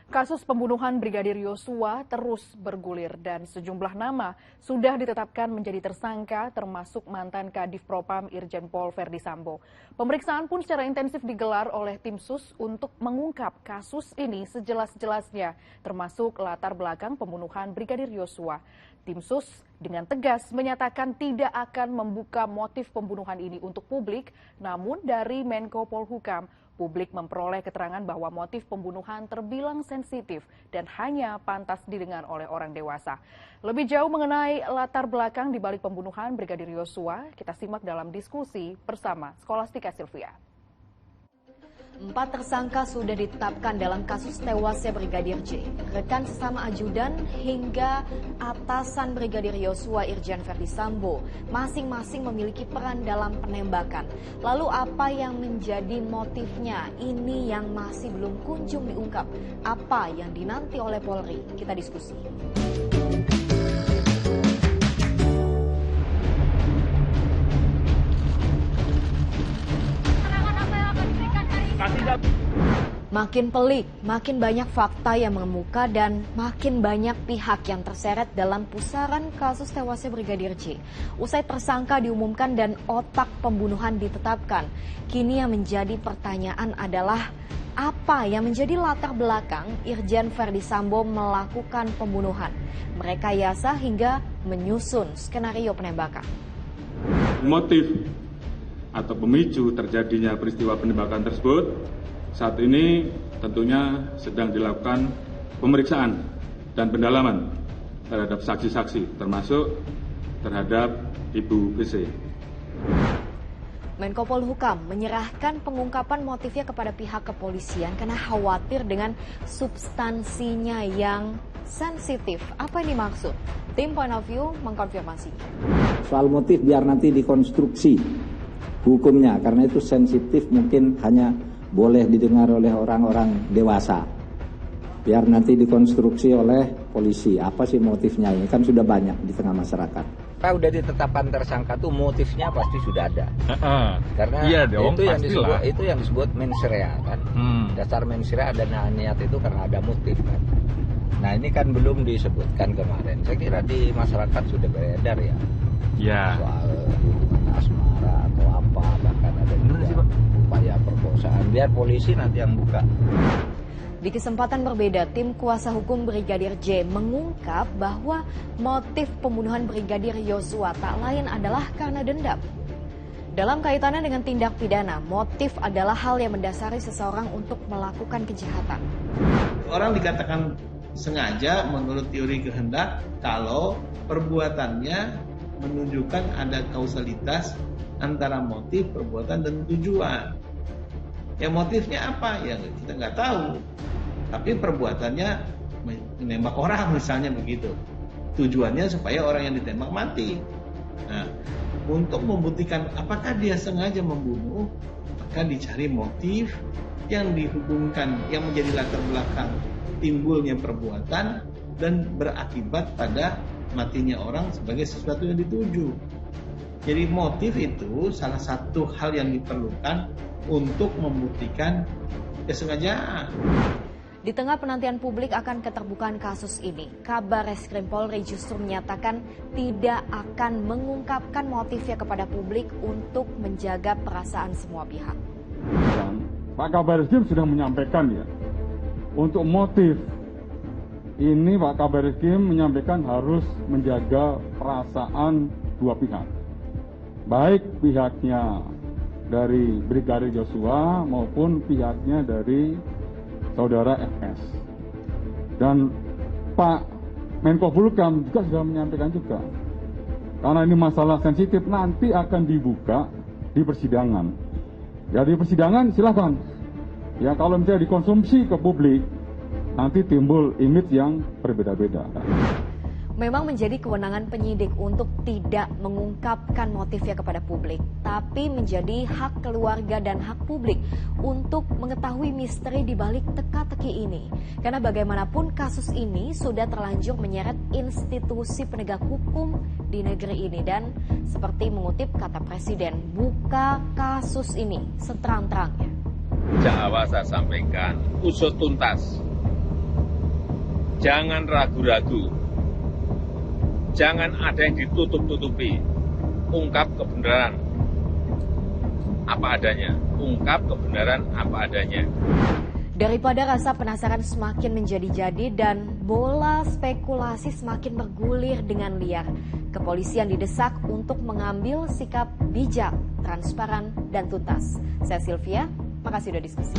Kasus pembunuhan Brigadir Yosua terus bergulir dan sejumlah nama sudah ditetapkan menjadi tersangka termasuk mantan Kadif Propam Irjen Pol Verdi Sambo. Pemeriksaan pun secara intensif digelar oleh tim sus untuk mengungkap kasus ini sejelas-jelasnya termasuk latar belakang pembunuhan Brigadir Yosua. Tim sus dengan tegas menyatakan tidak akan membuka motif pembunuhan ini untuk publik, namun dari Menko Polhukam, publik memperoleh keterangan bahwa motif pembunuhan terbilang sensitif dan hanya pantas didengar oleh orang dewasa. Lebih jauh mengenai latar belakang di balik pembunuhan Brigadir Yosua, kita simak dalam diskusi bersama Skolastika Silvia. 4 tersangka sudah ditetapkan dalam kasus tewasnya Brigadir J. Rekan sesama ajudan hingga atasan Brigadir Yosua Irjen Verdi Sambo masing-masing memiliki peran dalam penembakan. Lalu apa yang menjadi motifnya? Ini yang masih belum kunjung diungkap. Apa yang dinanti oleh Polri? Kita diskusi. Makin pelik, makin banyak fakta yang mengemuka dan makin banyak pihak yang terseret dalam pusaran kasus tewasnya Brigadir J. Usai tersangka diumumkan dan otak pembunuhan ditetapkan, kini yang menjadi pertanyaan adalah apa yang menjadi latar belakang Irjen Verdi Sambo melakukan pembunuhan, merekayasa hingga menyusun skenario penembakan. Motif atau pemicu terjadinya peristiwa penembakan tersebut saat ini tentunya sedang dilakukan pemeriksaan dan pendalaman terhadap saksi-saksi, termasuk terhadap Ibu BC. Menko Polhukam menyerahkan pengungkapan motifnya kepada pihak kepolisian karena khawatir dengan substansinya yang sensitif. Apa yang dimaksud? Tim Point of View mengkonfirmasi. Soal motif biar nanti dikonstruksi hukumnya, karena itu sensitif, mungkin hanya boleh didengar oleh orang-orang dewasa. Biar nanti dikonstruksi oleh polisi. Apa sih motifnya? Ini kan sudah banyak di tengah masyarakat. Kalau udah ditetapkan tersangka tuh motifnya pasti sudah ada. Karena iya dong, itu yang disebut mens rea kan. Dasar mens rea ada niat itu karena ada motif kan. Nah ini kan belum disebutkan kemarin. Saya kira di masyarakat sudah beredar ya. Ya. Soal hubungan asmara atau apa, bahkan ada juga upaya perkosaan. Biar polisi nanti yang buka. Di kesempatan berbeda, tim kuasa hukum Brigadir J mengungkap bahwa motif pembunuhan Brigadir Yosua tak lain adalah karena dendam. Dalam kaitannya dengan tindak pidana, motif adalah hal yang mendasari seseorang untuk melakukan kejahatan. Orang dikatakan sengaja menurut teori kehendak kalau perbuatannya menunjukkan ada kausalitas antara motif, perbuatan, dan tujuan. Ya motifnya apa? Ya kita nggak tahu. Tapi perbuatannya menembak orang misalnya begitu. Tujuannya supaya orang yang ditembak mati. Nah, untuk membuktikan apakah dia sengaja membunuh, maka dicari motif yang dihubungkan, yang menjadi latar belakang timbulnya perbuatan dan berakibat pada matinya orang sebagai sesuatu yang dituju. Jadi motif itu salah satu hal yang diperlukan untuk membuktikan kesengajaan. Di tengah penantian publik akan keterbukaan kasus ini, Kabar Reskrim Polri justru menyatakan tidak akan mengungkapkan motifnya kepada publik untuk menjaga perasaan semua pihak. Pak Kabar Reskrim sudah menyampaikan ya, untuk motif ini Pak Kabar Reskrim menyampaikan harus menjaga perasaan dua pihak. Baik pihaknya dari Brigadir Yosua maupun pihaknya dari saudara FS. Dan Pak Menko Polhukam juga sudah menyampaikan juga, karena ini masalah sensitif nanti akan dibuka di persidangan. Ya di persidangan silakan. Ya kalau misalnya dikonsumsi ke publik, nanti timbul image yang berbeda-beda. Memang menjadi kewenangan penyidik untuk tidak mengungkapkan motifnya kepada publik, tapi menjadi hak keluarga dan hak publik untuk mengetahui misteri di balik teka-teki ini. Karena bagaimanapun kasus ini sudah terlanjur menyeret institusi penegak hukum di negeri ini. Dan seperti mengutip kata Presiden, buka kasus ini seterang-terangnya. Sejak awal saya sampaikan, usut tuntas Jangan ragu-ragu. Jangan ada yang ditutup-tutupi. Ungkap kebenaran apa adanya. Ungkap kebenaran apa adanya. Daripada rasa penasaran semakin menjadi-jadi dan bola spekulasi semakin bergulir dengan liar, kepolisian didesak untuk mengambil sikap bijak, transparan, dan tuntas. Saya Sylvia, makasih sudah diskusi.